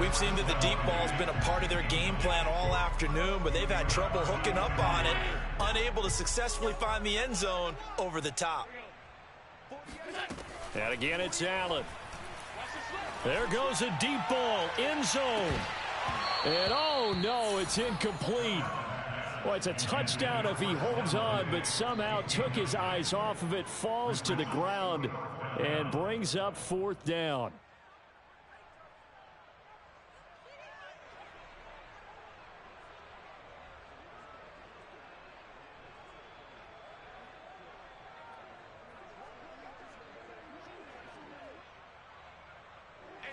We've seen that the deep ball's been a part of their game plan all afternoon, but they've had trouble hooking up on it, unable to successfully find the end zone over the top. And again, it's Allen. There goes a deep ball, end zone. And oh no, it's incomplete. Well, it's a touchdown if he holds on, but somehow took his eyes off of it, falls to the ground, and brings up 4th down.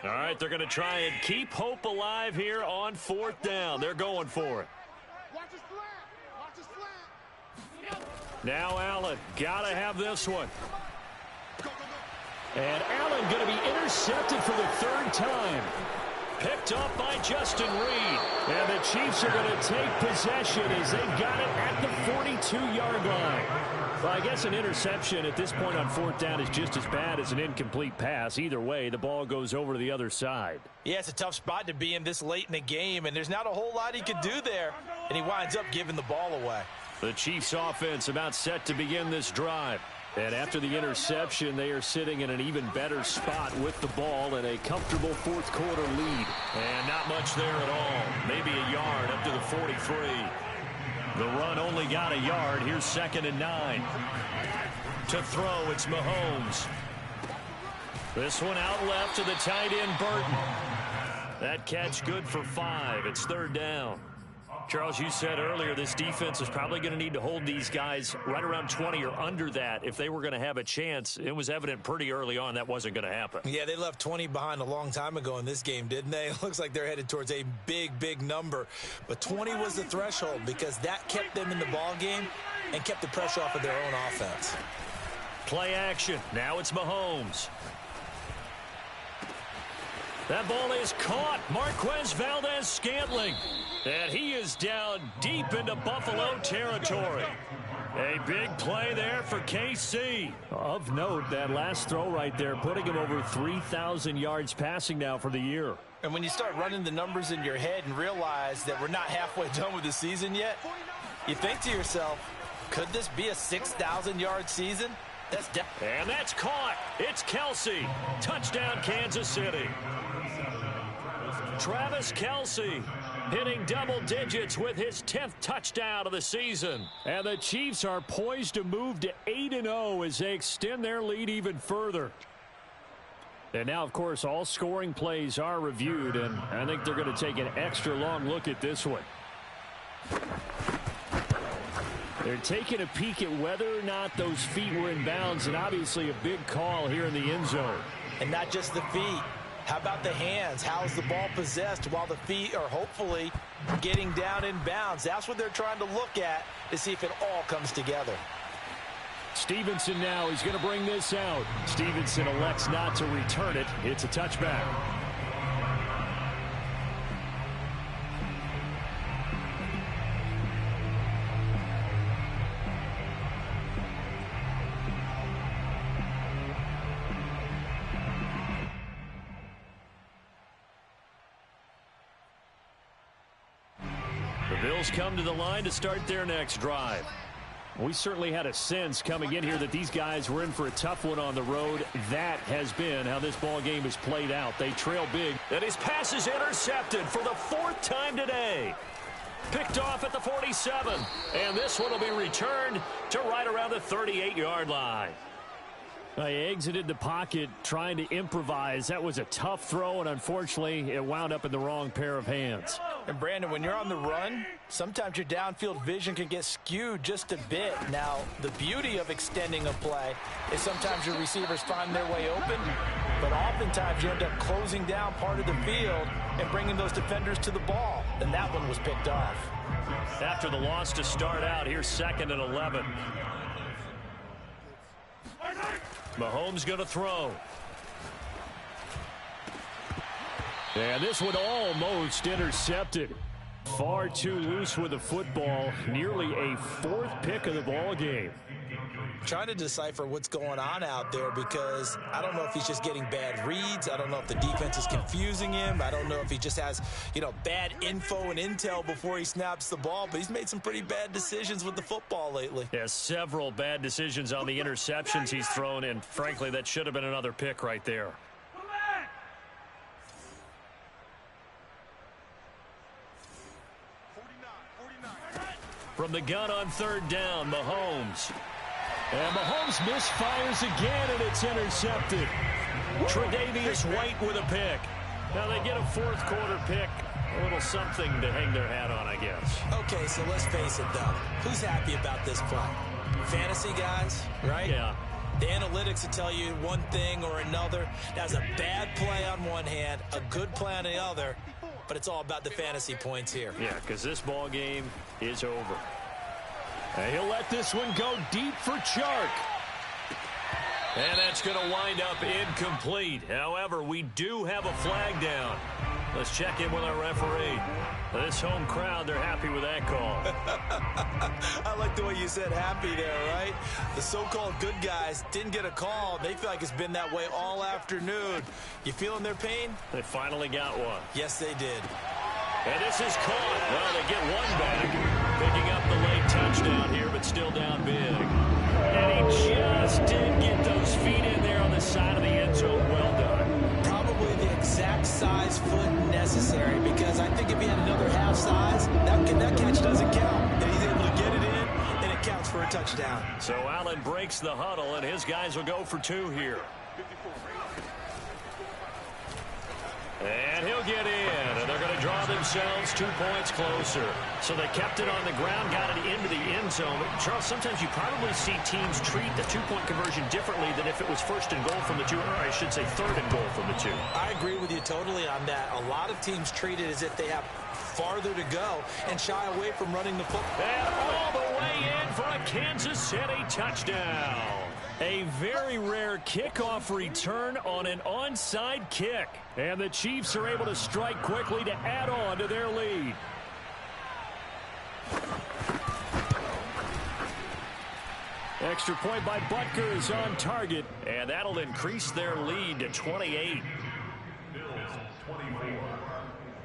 All right, they're going to try and keep hope alive here on 4th down. They're going for it. Now Allen, got to have this one. And Allen going to be intercepted for the 3rd time. Picked up by Justin Reed. And the Chiefs are going to take possession as they've got it at the 42-yard line. Well, I guess an interception at this point on 4th down is just as bad as an incomplete pass. Either way, the ball goes over to the other side. Yeah, it's a tough spot to be in this late in the game, and there's not a whole lot he could do there, and he winds up giving the ball away. The Chiefs offense about set to begin this drive. And after the interception, they are sitting in an even better spot with the ball and a comfortable 4th quarter lead. And not much there at all. Maybe a yard up to the 43. The run only got a yard. Here's 2nd and 9. To throw, it's Mahomes. This one out left to the tight end, Burton. That catch good for 5. It's 3rd down. Charles, you said earlier this defense is probably going to need to hold these guys right around 20 or under that if they were going to have a chance. It was evident pretty early on that wasn't going to happen. Yeah, they left 20 behind a long time ago in this game, didn't they? It looks like they're headed towards a big, big number. But 20 was the threshold because that kept them in the ball game and kept the pressure off of their own offense. Play action. Now it's Mahomes. That ball is caught. Marquez Valdez-Scantling. And he is down deep into Buffalo territory. A big play there for KC. Of note, that last throw right there, putting him over 3,000 yards passing now for the year. And when you start running the numbers in your head and realize that we're not halfway done with the season yet, you think to yourself, could this be a 6,000-yard season? And that's caught. It's Kelce. Touchdown, Kansas City. Travis Kelce hitting double digits with his 10th touchdown of the season. And the Chiefs are poised to move to 8-0 as they extend their lead even further. And now, of course, all scoring plays are reviewed, and I think they're going to take an extra long look at this one. They're taking a peek at whether or not those feet were in bounds, and obviously a big call here in the end zone. And not just the feet. How about the hands? How is the ball possessed while the feet are hopefully getting down in bounds? That's what they're trying to look at to see if it all comes together. Stevenson now, he's going to bring this out. Stevenson elects not to return it. It's a touchback. The Bills come to the line to start their next drive. We certainly had a sense coming in here that these guys were in for a tough one on the road. That has been how this ball game has played out. They trail big. And his pass is intercepted for the 4th time today. Picked off at the 47. And this one will be returned to right around the 38-yard line. He exited the pocket trying to improvise. That was a tough throw, and unfortunately, it wound up in the wrong pair of hands. And, Brandon, when you're on the run, sometimes your downfield vision can get skewed just a bit. Now, the beauty of extending a play is sometimes your receivers find their way open, but oftentimes you end up closing down part of the field and bringing those defenders to the ball. And that one was picked off. After the loss to start out, here's 2nd and 11. Mahomes going to throw. And this one almost intercepted. Far too loose with the football. Nearly a 4th pick of the ball game. Trying to decipher what's going on out there because I don't know if he's just getting bad reads. I don't know if the defense is confusing him. I don't know if he just has, bad info and intel before he snaps the ball. But he's made some pretty bad decisions with the football lately. Yeah, several bad decisions on the interceptions he's thrown, and frankly, that should have been another pick right there. From the gun on 3rd down, Mahomes. And Mahomes misfires again, and it's intercepted. Tre'Davious White with a pick. Now they get a 4th quarter pick. A little something to hang their hat on, I guess. Okay, so let's face it, though. Who's happy about this play? Fantasy guys, right? Yeah. The analytics will tell you one thing or another. That's a bad play on one hand, a good play on the other, but it's all about the fantasy points here. Yeah, because this ball game is over. And he'll let this one go deep for Chark. And that's going to wind up incomplete. However, we do have a flag down. Let's check in with our referee. This home crowd, they're happy with that call. I like the way you said happy there, right? The so-called good guys didn't get a call. They feel like it's been that way all afternoon. You feeling their pain? They finally got one. Yes, they did. And this is caught. Well, they get one back. Picking up the late touchdown here, but still down big. And he just did get those feet in there on the side of the end zone. Well done. Probably the exact size foot necessary, because I think if he had another half size, that catch doesn't count. And he's able to get it in, and it counts for a touchdown. So Allen breaks the huddle, and his guys will go for 2 here. And he'll get in, and they're going to draw themselves 2 points closer. So they kept it on the ground, got it into the end zone. Charles, sometimes you probably see teams treat the 2-point conversion differently than if it was 1st and goal from the 2, or I should say 3rd and goal from the 2. I agree with you totally on that. A lot of teams treat it as if they have farther to go and shy away from running the football. And all the way in for a Kansas City touchdown. A very rare kickoff return on an onside kick. And the Chiefs are able to strike quickly to add on to their lead. Extra point by Butker is on target. And that'll increase their lead to 28.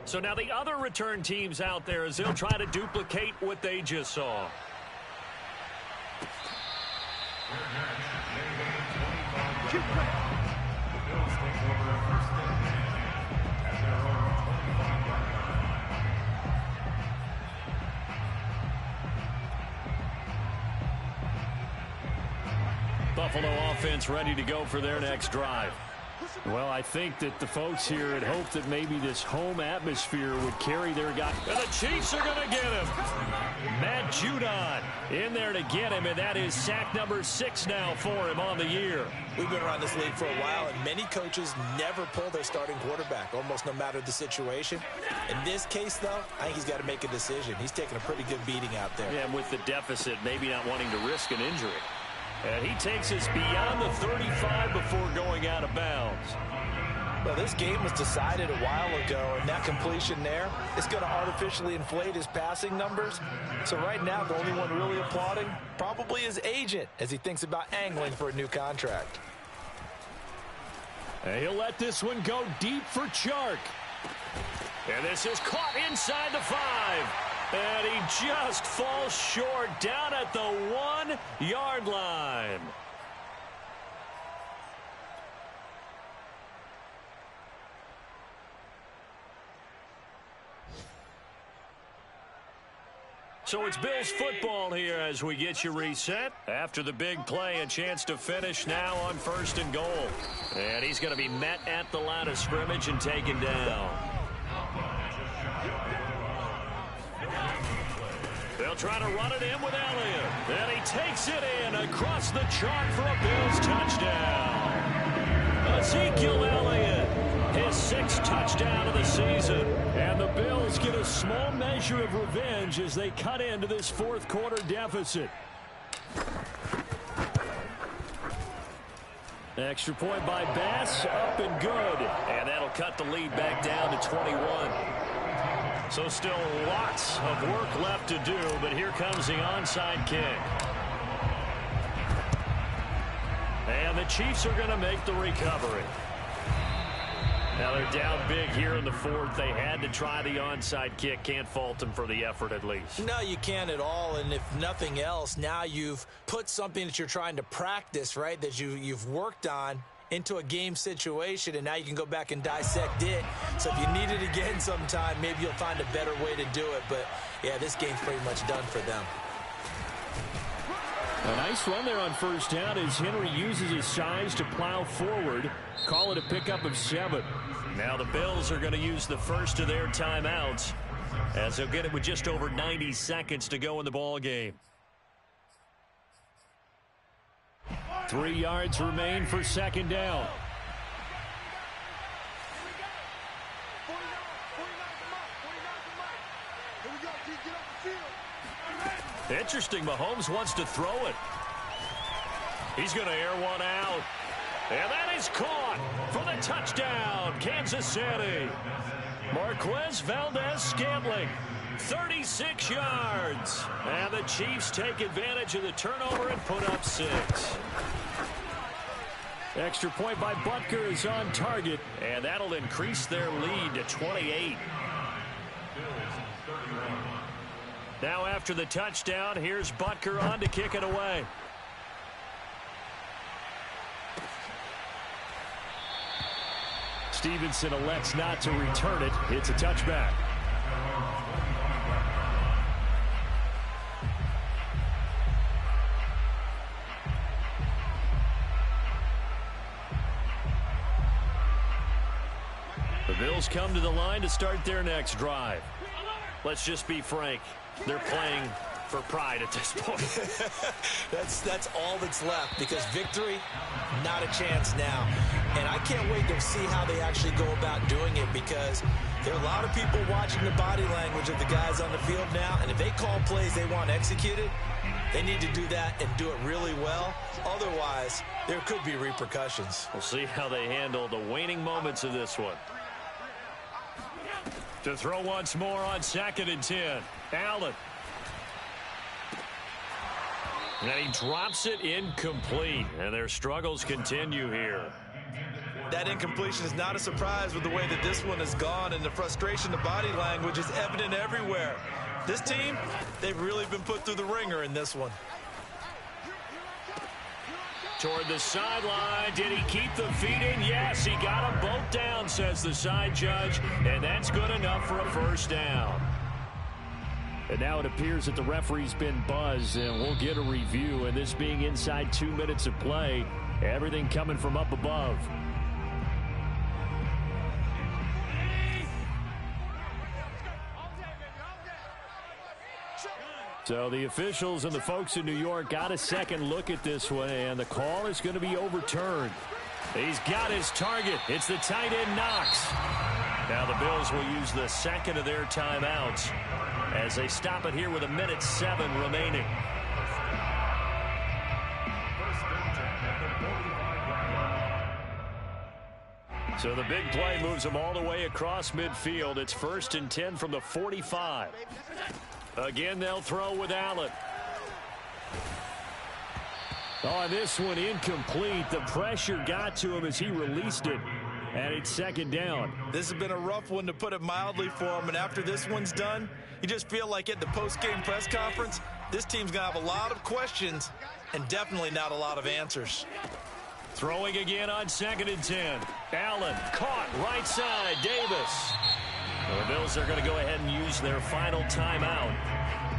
So now the other return teams out there, as they'll try to duplicate what they just saw. Buffalo offense ready to go for their next drive. Well, I think that the folks here had hoped that maybe this home atmosphere would carry their guy. And the Chiefs are going to get him. Matt Judon in there to get him, and that is sack number 6 now for him on the year. We've been around this league for a while, and many coaches never pull their starting quarterback, almost no matter the situation. In this case, though, I think he's got to make a decision. He's taking a pretty good beating out there. Yeah, and with the deficit, maybe not wanting to risk an injury. And he takes us beyond the 35 before going out of bounds. Well, this game was decided a while ago, and that completion there is going to artificially inflate his passing numbers. So right now, the only one really applauding probably his agent as he thinks about angling for a new contract. And he'll let this one go deep for Chark. And this is caught inside the 5. And he just falls short down at the 1-yard line. So it's Bills football here as we get you reset. After the big play, a chance to finish now on 1st and goal. And he's going to be met at the line of scrimmage and taken down. They'll try to run it in with Elliott. And he takes it in across the chalk for a Bills touchdown. Ezekiel Elliott, his 6th touchdown of the season. And the Bills get a small measure of revenge as they cut into this 4th quarter deficit. Extra point by Bass, up and good. And that'll cut the lead back down to 21. So still lots of work left to do, but here comes the onside kick. And the Chiefs are going to make the recovery. Now they're down big here in the 4th. They had to try the onside kick. Can't fault them for the effort at least. No, you can't at all. And if nothing else, now you've put something that you're trying to practice, right, that you've worked on into a game situation, and now you can go back and dissect it. So if you need it again sometime, maybe you'll find a better way to do it. But, yeah, this game's pretty much done for them. A nice run there on 1st down as Henry uses his size to plow forward. Call it a pickup of 7. Now the Bills are going to use the first of their timeouts as they'll get it with just over 90 seconds to go in the ball game. 3 yards remain for 2nd down. Interesting, Mahomes wants to throw it. He's going to air one out. And that is caught for the touchdown, Kansas City. Marquez Valdez-Scantling, 36 yards. And the Chiefs take advantage of the turnover and put up 6. Extra point by Butker is on target. And that'll increase their lead to 28. Now after the touchdown, here's Butker on to kick it away. Stevenson elects not to return it. It's a touchback. The Bills come to the line to start their next drive. Let's just be frank. They're playing for pride at this point. That's all that's left, because victory, not a chance now. And I can't wait to see how they actually go about doing it, because there are a lot of people watching the body language of the guys on the field now, and if they call plays they want executed, they need to do that and do it really well. Otherwise, there could be repercussions. We'll see how they handle the waning moments of this one. To throw once more on 2nd and 10. Allen. And he drops it incomplete. And their struggles continue here. That incompletion is not a surprise with the way that this one has gone, and the frustration, the body language is evident everywhere. This team, they've really been put through the ringer in this one. Toward the sideline. Did he keep the feet in? Yes, he got them both down, says the side judge. And that's good enough for a 1st down. And now it appears that the referee's been buzzed, and we'll get a review. And this being inside 2 minutes of play, everything coming from up above. So the officials and the folks in New York got a second look at this one, and the call is going to be overturned. He's got his target. It's the tight end Knox. Now the Bills will use the second of their timeouts as they stop it here with 1:07 remaining. So the big play moves them all the way across midfield. It's 1st and 10 from the 45. Again, they'll throw with Allen. Oh, this one incomplete. The pressure got to him as he released it, and it's 2nd down. This has been a rough one, to put it mildly, for him, and after this one's done, you just feel like at the post-game press conference, this team's going to have a lot of questions and definitely not a lot of answers. Throwing again on 2nd and 10. Allen caught right side. Davis. Well, the Bills are going to go ahead and use their final timeout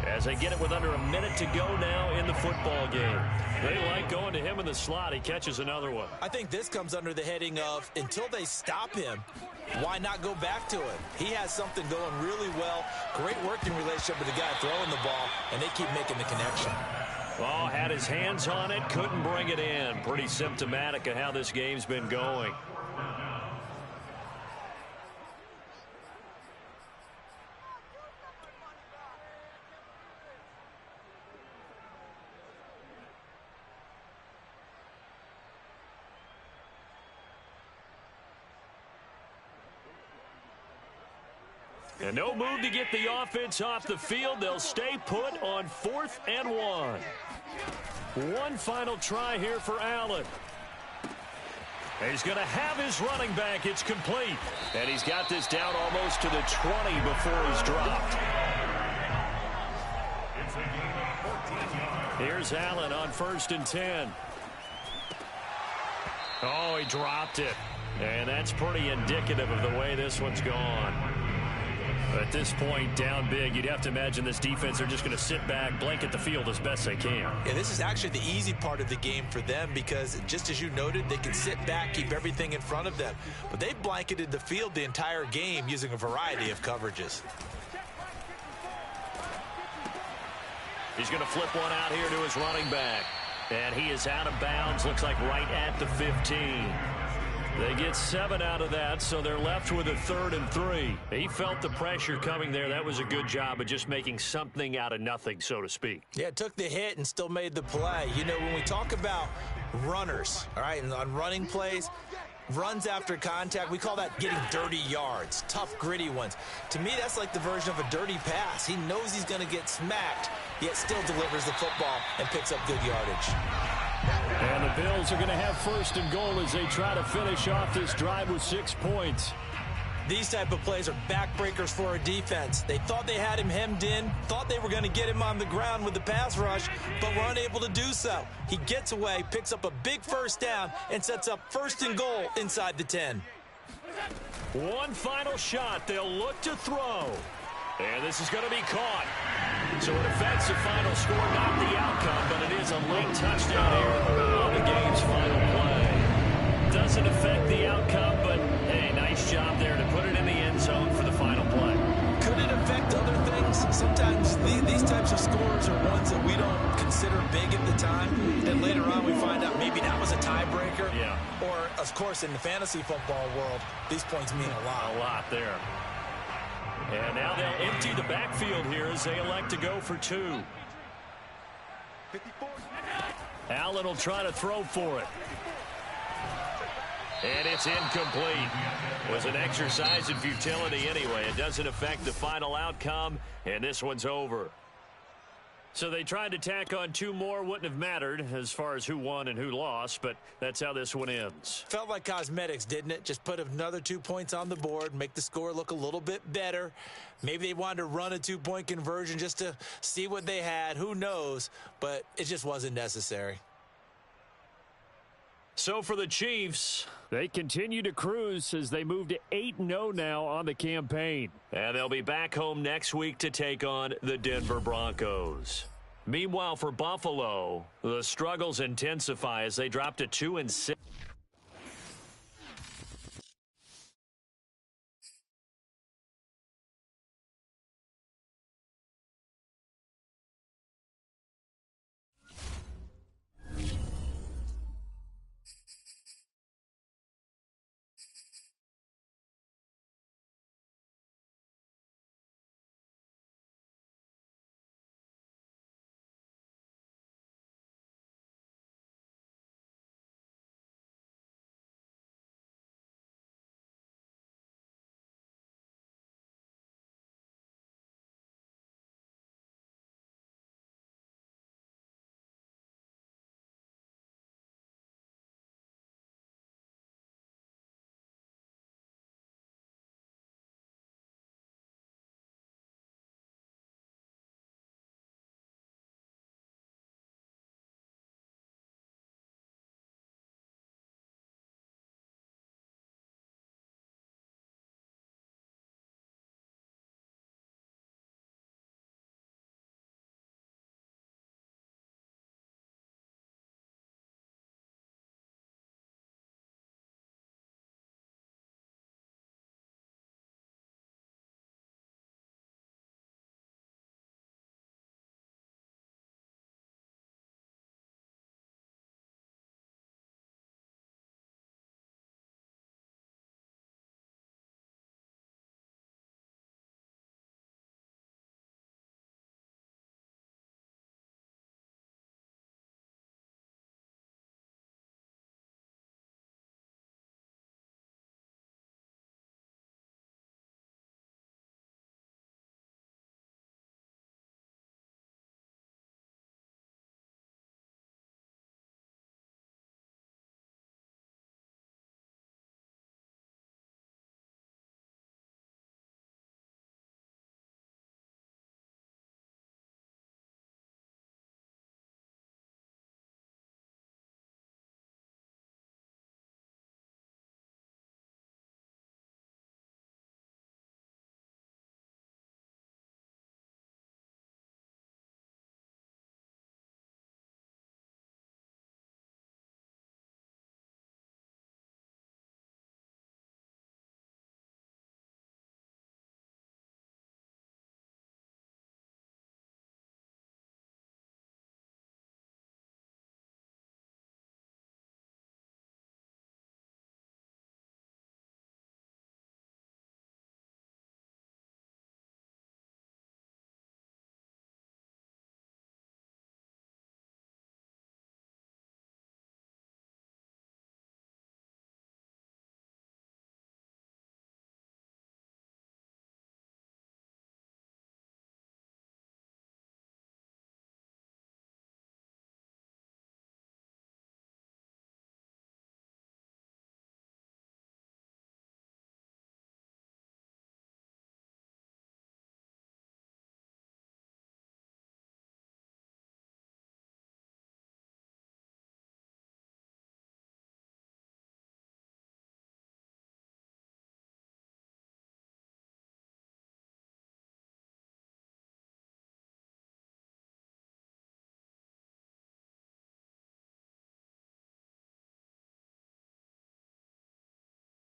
as they get it with under a minute to go now in the football game. They like going to him in the slot. He catches another one. I think this comes under the heading of, until they stop him, why not go back to it? He has something going really well. Great working relationship with the guy throwing the ball, and they keep making the connection. Oh, had his hands on it, couldn't bring it in. Pretty symptomatic of how this game's been going. And no move to get the offense off the field. They'll stay put on 4th and 1. One final try here for Allen. He's going to have his running back. It's complete. And he's got this down almost to the 20 before he's dropped. Here's Allen on 1st and 10. Oh, he dropped it. And that's pretty indicative of the way this one's gone. At this point, down big, you'd have to imagine this defense are just going to sit back, blanket the field as best they can. Yeah, this is actually the easy part of the game for them because, just as you noted, they can sit back, keep everything in front of them. But they blanketed the field the entire game using a variety of coverages. He's going to flip one out here to his running back. And he is out of bounds, looks like right at the 15. They get 7 out of that, so they're left with a 3rd and 3. He felt the pressure coming there. That was a good job of just making something out of nothing, so to speak. Yeah, took the hit and still made the play. You know, when we talk about runners, all right, and on running plays, runs after contact, we call that getting dirty yards, tough, gritty ones. To me, that's like the version of a dirty pass. He knows he's going to get smacked, yet still delivers the football and picks up good yardage. And the Bills are going to have 1st and goal as they try to finish off this drive with 6 points. These type of plays are backbreakers for a defense. They thought they had him hemmed in, thought they were going to get him on the ground with the pass rush, but were unable to do so. He gets away, picks up a big 1st down, and sets up 1st and goal inside the 10. One final shot. They'll look to throw. And this is going to be caught. So it affects the final score, not the outcome, but it is a late touchdown here on the game's final play. Doesn't affect the outcome, but hey, nice job there to put it in the end zone for the final play. Could it affect other things? Sometimes these types of scores are ones that we don't consider big at the time. Then later on we find out maybe that was a tiebreaker. Yeah. Or, of course, in the fantasy football world, these points mean a lot. A lot there. And now they'll empty the backfield here as they elect to go for 2. Allen will try to throw for it. And it's incomplete. It was an exercise in futility anyway. It doesn't affect the final outcome, and this one's over. So they tried to tack on 2 more. Wouldn't have mattered as far as who won and who lost, but that's how this one ends. Felt like cosmetics, didn't it? Just put another 2 points on the board, make the score look a little bit better. Maybe they wanted to run a 2-point conversion just to see what they had. Who knows? But it just wasn't necessary. So for the Chiefs, they continue to cruise as they move to 8-0 now on the campaign. And they'll be back home next week to take on the Denver Broncos. Meanwhile, for Buffalo, the struggles intensify as they drop to 2-6.